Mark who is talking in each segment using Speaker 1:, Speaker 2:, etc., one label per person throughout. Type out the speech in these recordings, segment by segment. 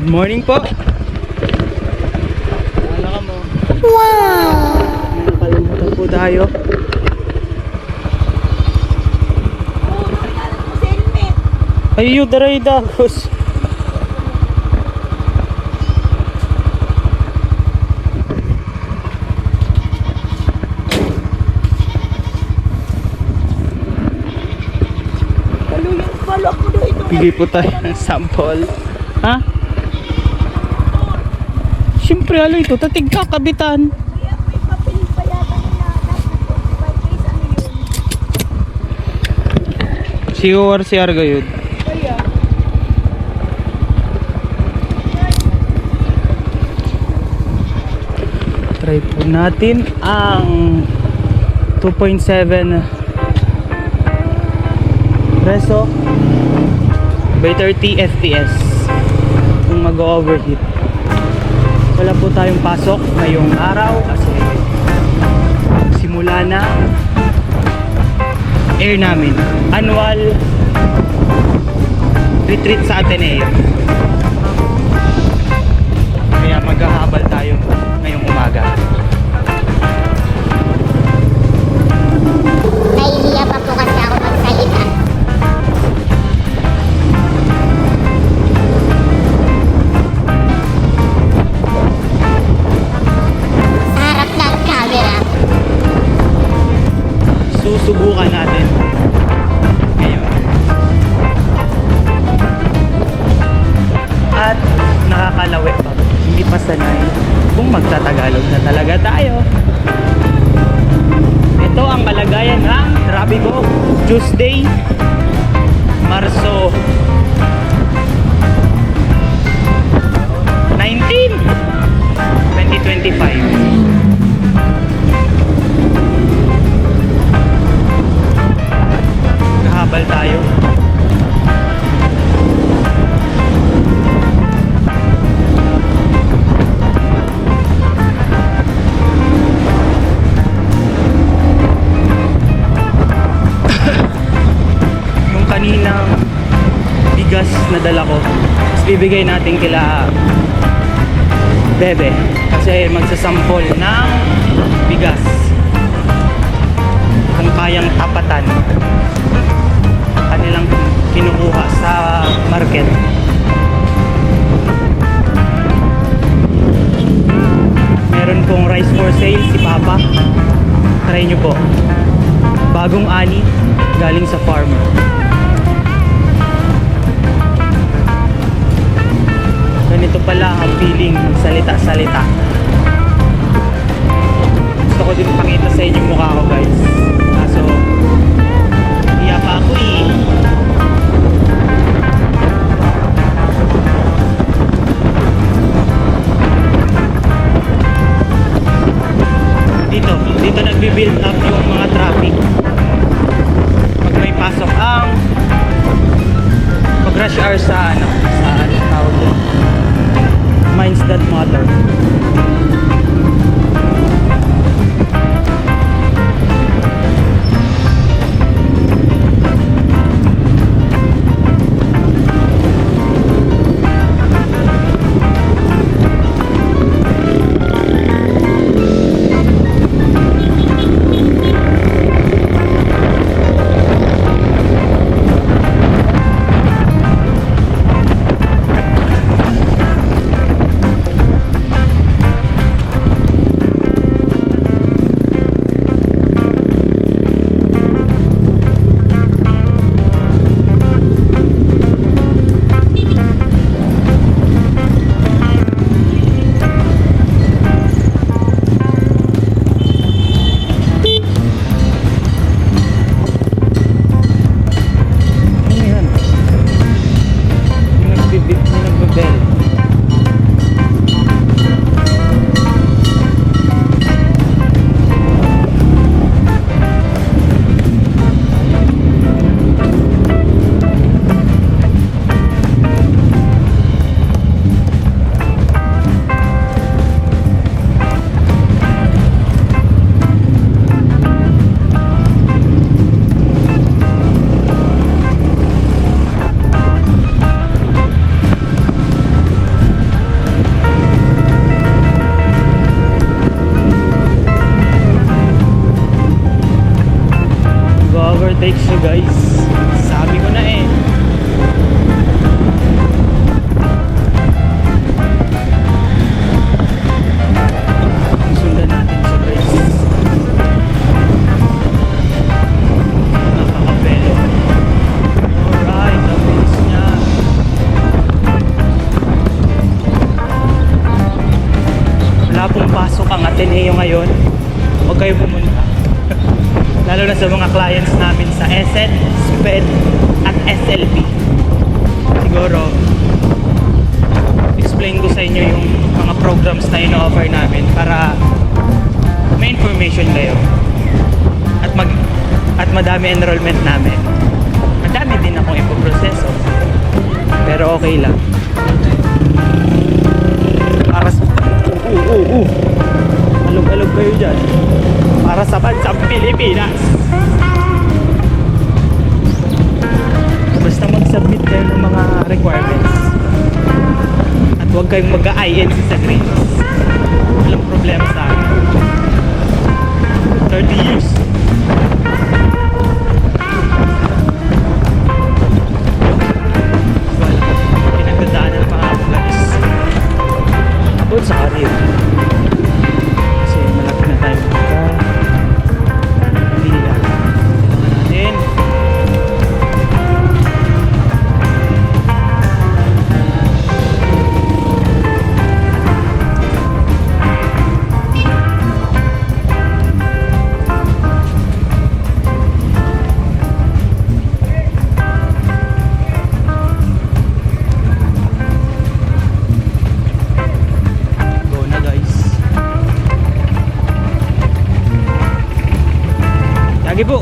Speaker 1: morning po. Ano ka mo? Wow! Nakalimutan po tayo. Ayun, daray dagos. Bigay po tayo ng sample. Ha? Siyempre, alo ito, tatig kakabitan. Siguro si Argayod. Try po natin ang 2.7 preso by 30 fps kung mag-overheat. Wala po tayong pasok ngayong araw kasi simula na air namin, annual retreat sa Ateneo, kaya maghahabal tayo ngayong umaga.
Speaker 2: Nahihiya pa po kasi ako magsalita. Sa harap ng camera.
Speaker 1: Susubukan natin ngayon. At nakakalawi pa. Hindi pa sanay kung magtatagalog na talaga tayo. Ito ang kalagayan ng Trabigo Tuesday, Marso 19, 2025. Habal tayo. Yung kaninang bigas na dala ko, mas bibigay natin kila Bebe kasi magsasampol ng bigas kung kayang tapatan kanilang kinukuha sa market. Meron pong rice for sale si Papa. Try nyo po. Bagong ani galing sa farm. Ganito pala ang feeling salita-salita. Gusto ko din pakita sa inyo mukha ko, guys. Kaso iya pa ako eh. Dito nagbi-build up yung mga traffic pag may pasok ang pag rush hour sa tawag ko, Minds That Matter. bikes nyo guys. Sabi ko na eh. Sundan natin siya guys. Napakapelo. Alright, ang bilis niya. Wala pong pasok ang Ateneo ngayon. Huwag kayo pumunta. Lalo na sa mga clients namin sa SN, SPED at SLP. Siguro explain ko sa inyo yung mga programs na ino-offer namin para may information kayo. At madami enrollment namin. Madami din akong ipoproseso. Pero okay lang. Para sa alog-alog kayo dyan. Para sa bansang Pilipinas. Basta mag-submit kayo ng mga requirements. At huwag kayong mag-INC sa grades. Walang problema sa akin. 30 years. Wala. Pinagdadaanan pa ako guys. Doon sa karir. Kasi malaki na tayo. Hindi na. Kailangan natin. Go na guys. Lagi po.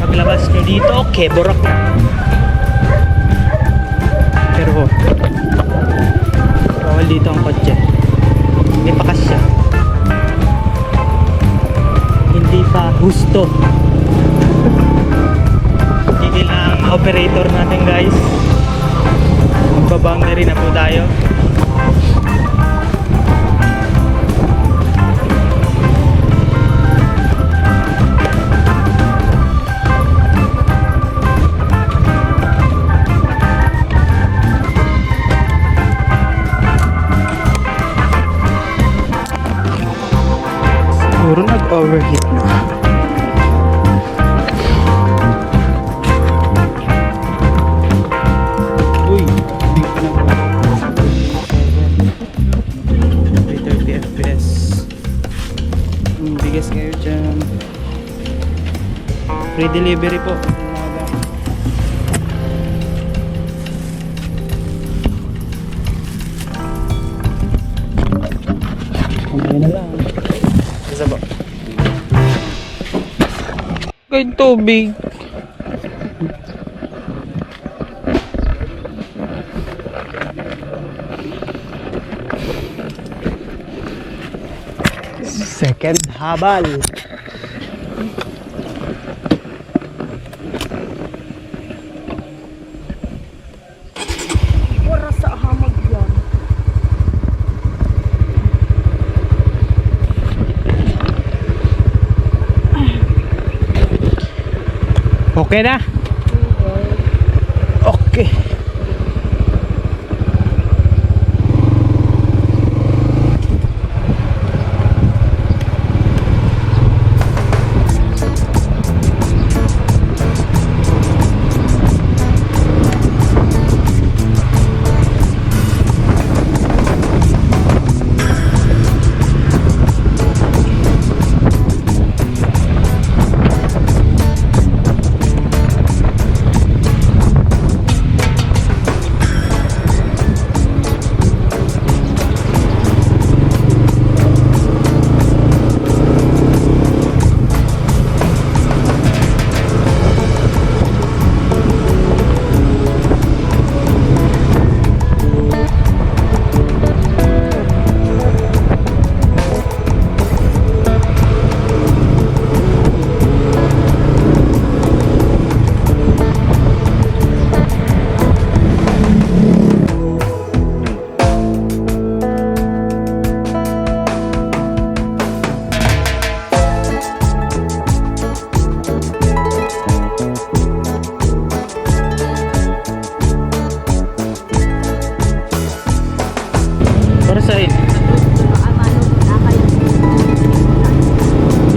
Speaker 1: Paglabas nyo dito, Keborok na. Pero bawal dito ang kotse. May pakas siya. Hindi pa husto. Hindi lang operator natin guys. Magbaboundary na po tayo. Siguro nag-overheat na. Uy, big na. 30 FPS. Bigas kayo dyan. Free delivery po. Kumain na lang. Isa ba? Kain tubig. Second habal.
Speaker 3: Oras sa hamag yan.
Speaker 1: Okay na? Okay.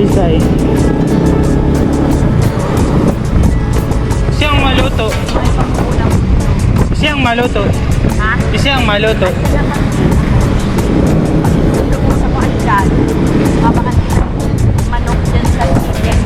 Speaker 1: Talisay. Siyang maluto. Siyang maluto.
Speaker 3: Ha?
Speaker 1: Siyang maluto.
Speaker 3: Ito po sa mga dyan. Mabakan manok dyan sa chicken.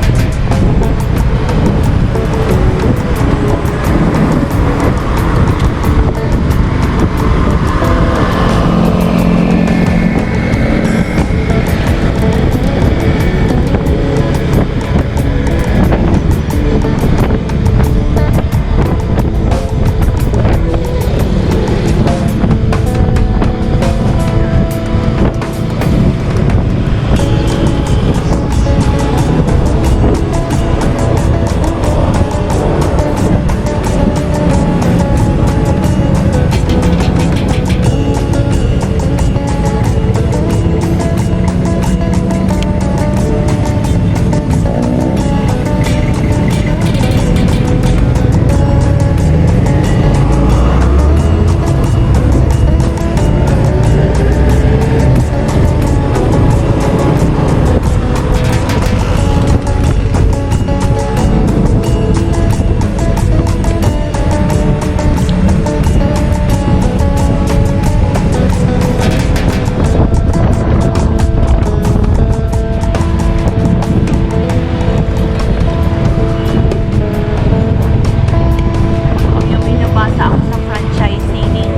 Speaker 3: Yung binabasa ako sa franchising ng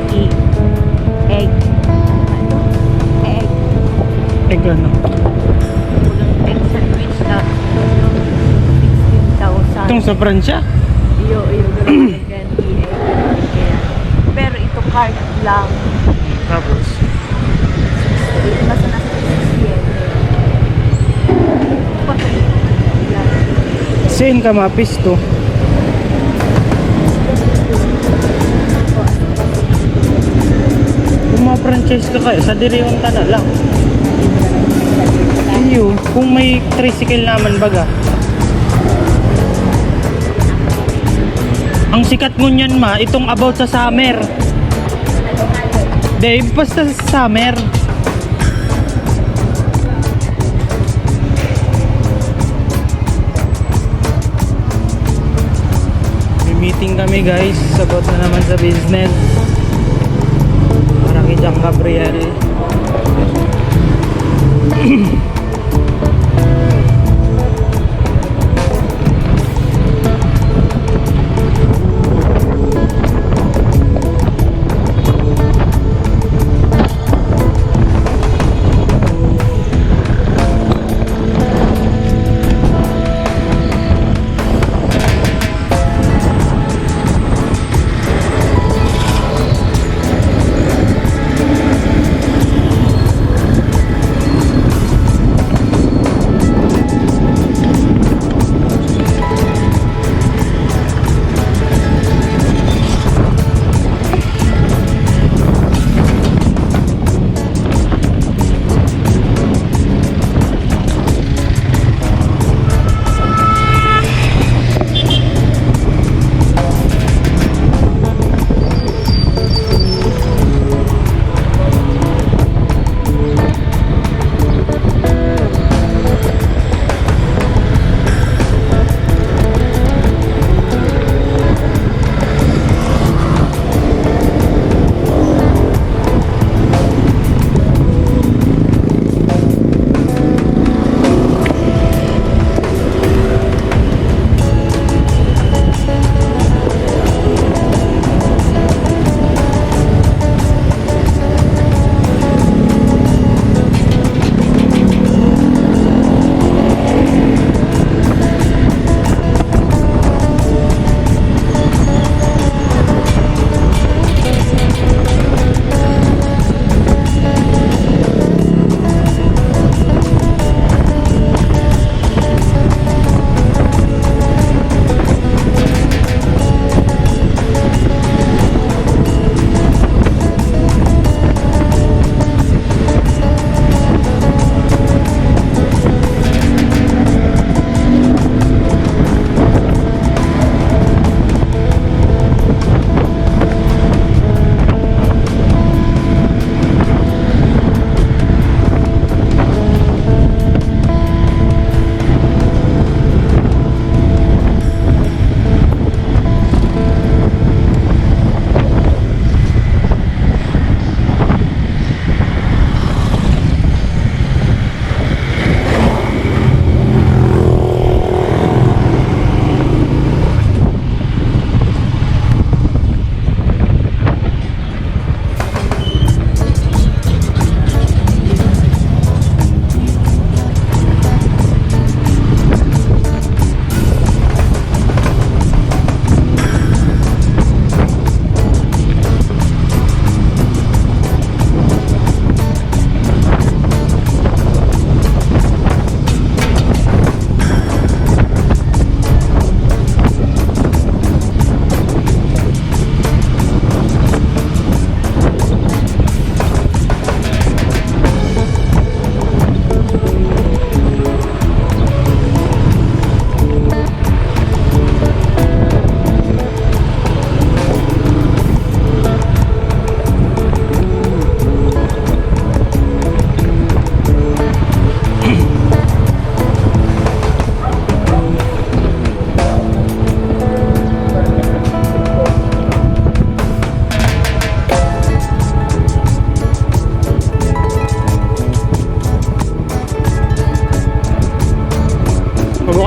Speaker 3: egg. Ano? Egg.
Speaker 1: Egg ano?
Speaker 3: Kulang egg sandwich na 16,000.
Speaker 1: Itong sa Pransya?
Speaker 3: Iyo, ganun egg. Pero ito card lang.
Speaker 1: Tapos?
Speaker 3: Ito nasa 67. Patay.
Speaker 1: Saan ka mapis to? Kung ma-franchise ka kayo, sa Dirion ka na lang. Iyo, kung may tricycle naman baga. Ang sikat mo niyan ma, itong about sa summer. Dave, basta sa summer. May meeting kami guys, sagot na naman sa business. Para kay Jack Gabriel.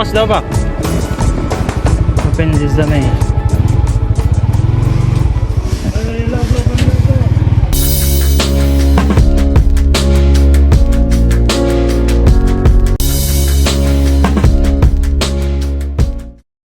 Speaker 1: Bukas daw ba? Open sesame.